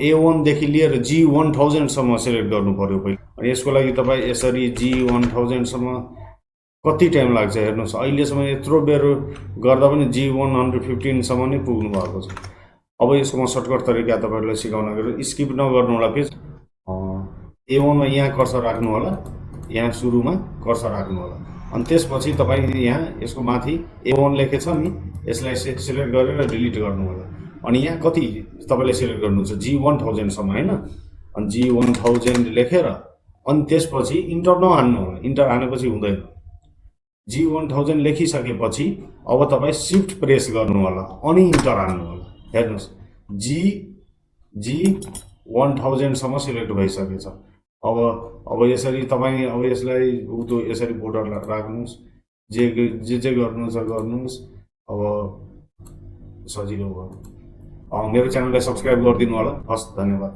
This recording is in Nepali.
A1 देखि लिएर G1000 सम्म सिलेक्ट गर्नु पर्यो पहिला। अनि यसको लागि तपाईँ यसरी G1000 सम्म कति टाइम लाग्छ हेर्नुहोस्। अहिलेसम्म यत्रो बेर गर्दा पनि G115 सम्म नै पुग्नु भएको छ। अब यसको म सर्टकट तरिका तपाईँहरूलाई सिकाउन गएर स्किप नगर्नु होला पेज। A1 मा यहाँ कर्सर राख्नु होला, यहाँ सुरुमा कर्सर राख्नु होला। अनि त्यसपछि तपाईँ यहाँ यसको माथि A1 लेखेछ नि, यसलाई सिलेक्ट गरेर डिलिट गर्नु होला। अनि यहाँ कति तपाईँले सिलेक्ट गर्नुहुन्छ G1000 सम्म हैन। अनि G1000 लेखेर अनि त्यसपछि इन्टर नहान्नु होला, इन्टर हानेपछि हुँदैन। G1000 लेखिसकेपछि अब तपाईँ शिफ्ट प्रेस गर्नु होला अनि इन्टर हान्नु होला। हेर्नुहोस् G1000 सम्म सिलेक्ट भइसकेछ। अब यसरी तपाईँ अब यसलाई यसरी बोर्डर राख्नुहोस्, जे गर्नु छ गर्नुहोस्। अब सजिलो भयो। मेरो च्यानललाई सब्स्क्राइब गरिदिनु होला। हस्, धन्यवाद।